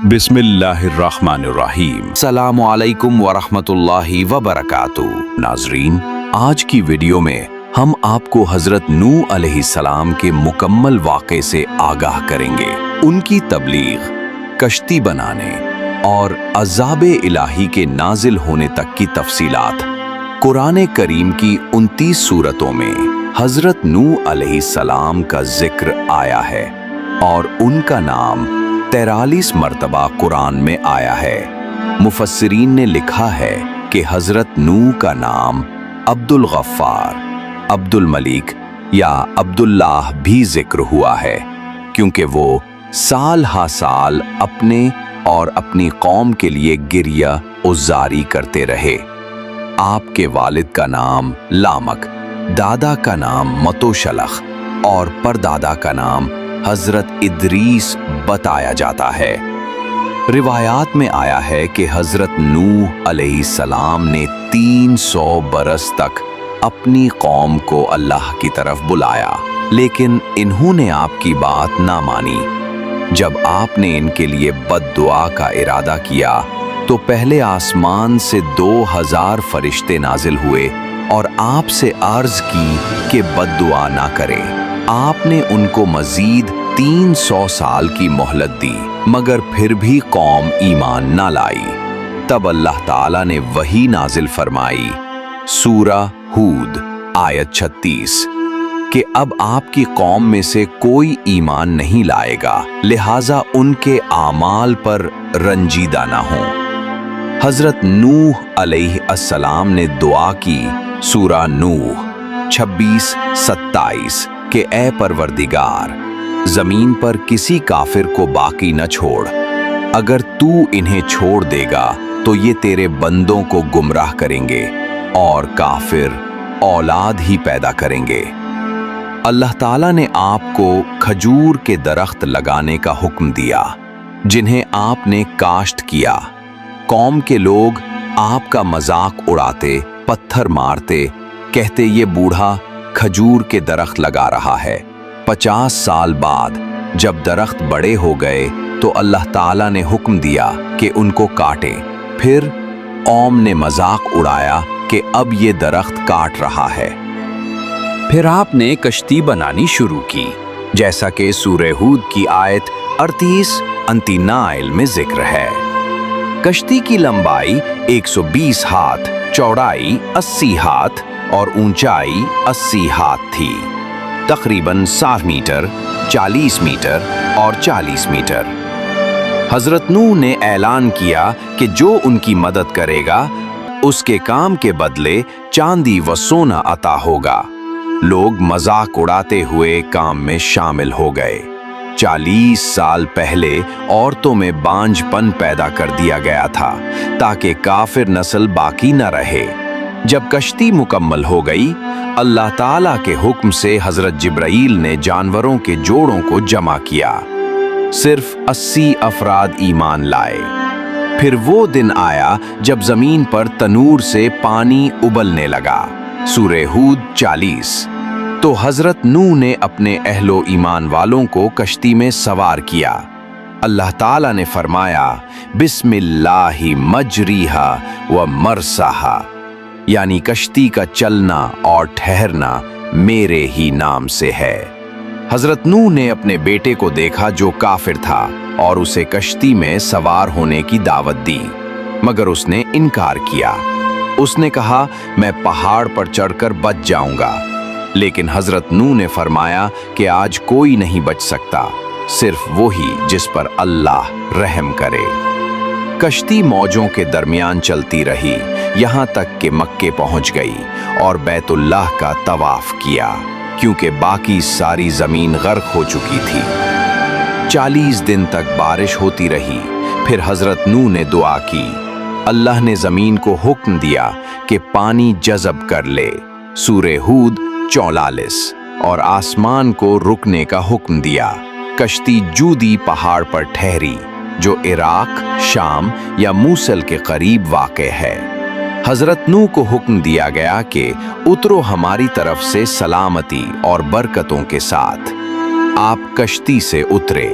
बिस्मिल्लाहिर्रहमानिर्रहीम। अस्सलामु अलैकुम वरहमतुल्लाहि वबरकातुहू। नाज़रीन, आज की वीडियो में हम आपको हज़रत नूह अलैहिस्सलाम के मुकम्मल वाक़े से आगाह करेंगे। उनकी तबलीग, कश्ती बनाने और अज़ाब इलाही के नाजिल होने तक की तफसीलात। कुरान करीम की 29 सूरतों में हज़रत नूह अलैहिस्सलाम का जिक्र आया है और उनका नाम 43 मरतबा कुरान में आया है। मुफस्सिरीन ने लिखा है कि हज़रत नूह का नाम अब्दुल गफ्फार, अब्दुल मलिक या अब्दुल्लाह भी जिक्र हुआ है, क्योंकि वो साल हा साल अपने और अपनी कौम के लिए गिरिया उज़्ज़ारी करते रहे। आपके वालिद का नाम लामक, दादा का नाम मतोशलख और परदादा का नाम हज़रत इदरीस बताया जाता है। रिवायात में आया है कि हज़रत नूह अलैहिस्सलाम ने 300 बरस तक अपनी कौम को अल्लाह की तरफ बुलाया, लेकिन इन्होंने आपकी बात ना मानी। जब आपने इनके लिए बद्दुआ का इरादा किया तो पहले आसमान से 2000 फरिश्ते नाजिल हुए और आपसे अर्ज की कि बद्दुआ ना करें। आपने उनको मजीद 300 साल की मोहलत दी, मगर फिर भी कौम ईमान ना लाई। तब अल्लाह ताला ने वही नाजिल फरमाई, सूरा हूद आयत 36, कि अब आपकी कौम में से कोई ईमान नहीं लाएगा, लिहाजा उनके आमाल पर रंजीदा ना हो। हज़रत नूह अलैहिस्सलाम ने दुआ की, सूरा नूह 26-27, कि ए परवरदिगार, जमीन पर किसी काफिर को बाकी न छोड़। अगर तू इन्हें छोड़ देगा तो ये तेरे बंदों को गुमराह करेंगे और काफिर औलाद ही पैदा करेंगे। अल्लाह ताला ने आपको खजूर के दरख्त लगाने का हुक्म दिया, जिन्हें आपने काश्त किया। कौम के लोग आपका मजाक उड़ाते, पत्थर मारते, कहते ये बूढ़ा खजूर के दरख्त लगा रहा है। 50 साल बाद जब दरख्त बड़े हो गए तो अल्लाह ताला ने हुक्म दिया कि उनको काटें। फिर कौम ने मजाक उड़ाया कि अब ये दरख्त काट रहा है। फिर आपने कश्ती बनानी शुरू की, जैसा कि सूरह हूद की आयत 38-39 में जिक्र है। कश्ती की लंबाई 120 हाथ, चौड़ाई 80 हाथ और ऊंचाई 80 हाथ थी। तकरीबन 60 मीटर, 40 मीटर और 40 मीटर। हज़रत नूह ने ऐलान किया कि जो उनकी मदद करेगा उसके काम के बदले चांदी व सोना अता होगा। लोग मजाक उड़ाते हुए काम में शामिल हो गए। 40 साल पहले औरतों में बांझपन पैदा कर दिया गया था ताकि काफिर नस्ल बाकी न रहे। जब कश्ती मुकम्मल हो गई, अल्लाह ताला के हुक्म से हज़रत जिब्राईल ने जानवरों के जोड़ों को जमा किया। सिर्फ 80 अफराद ईमान लाए। फिर वो दिन आया जब जमीन पर तनूर से पानी उबलने लगा, सूरह हूद 40। तो हज़रत नूह ने अपने अहलो ईमान वालों को कश्ती में सवार किया। अल्लाह ताला ने फरमाया, बिस्मिल्लाहि मजरीहा व मरसाहा, यानी कश्ती का चलना और ठहरना मेरे ही नाम से है। हज़रत नूह ने अपने बेटे को देखा जो काफिर था और उसे कश्ती में सवार होने की दावत दी, मगर उसने इनकार किया। उसने कहा, मैं पहाड़ पर चढ़कर बच जाऊंगा। लेकिन हज़रत नूह ने फरमाया कि आज कोई नहीं बच सकता, सिर्फ वही जिस पर अल्लाह रहम करे। कश्ती मौजों के दरमियान चलती रही, यहाँ तक कि मक्के पहुँच गई और बैतुल्लाह का तवाफ किया, क्योंकि बाकी सारी ज़मीन गर्क हो चुकी थी। 40 दिन तक बारिश होती रही। फिर हज़रत नूह ने दुआ की। अल्लाह ने ज़मीन को हुक्म दिया कि पानी जज़ब कर ले, सूरह हूद 44, और आसमान को रुकने का हुक्म दिया। कश्ती जूदी पहाड़ पर ठहरी, जो इराक, शाम या मूसल के करीब वाक़े है। हज़रत नूह को हुक्म दिया गया कि उतरो हमारी तरफ से सलामती और बरकतों के साथ। आप कश्ती से उतरे।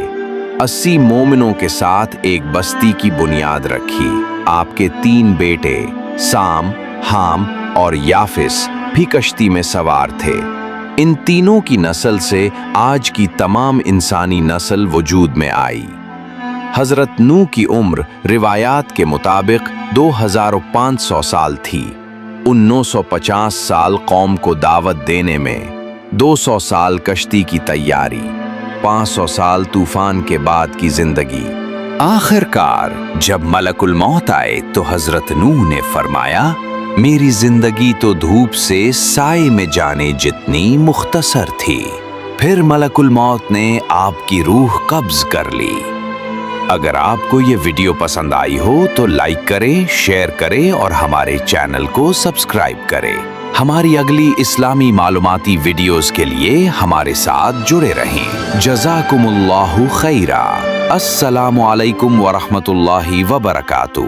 80 مومنوں کے ساتھ ایک بستی کی بنیاد رکھی۔ آپ کے 3 بیٹے سام، حام اور یافس بھی کشتی میں سوار تھے۔ ان تینوں کی نسل سے آج کی تمام انسانی نسل وجود میں آئی۔ حضرت نوح کی عمر روایات کے مطابق 2500 سال تھی۔ ان 950 سال قوم کو دعوت دینے میں، 200 سال کشتی کی تیاری، 500 سال طوفان کے بعد کی زندگی۔ آخر کار جب ملک الموت آئے تو حضرت نوح نے فرمایا، میری زندگی تو دھوپ سے سائے میں جانے جتنی مختصر تھی۔ پھر ملک الموت نے آپ کی روح قبض کر لی۔ اگر آپ کو یہ ویڈیو پسند آئی ہو تو لائک کریں، شیئر کریں اور ہمارے چینل کو سبسکرائب کریں۔ ہماری اگلی اسلامی معلوماتی ویڈیوز کے لیے ہمارے ساتھ جڑے رہیں۔ جزاکم اللہ خیرا۔ السلام علیکم ورحمۃ اللہ وبرکاتہ۔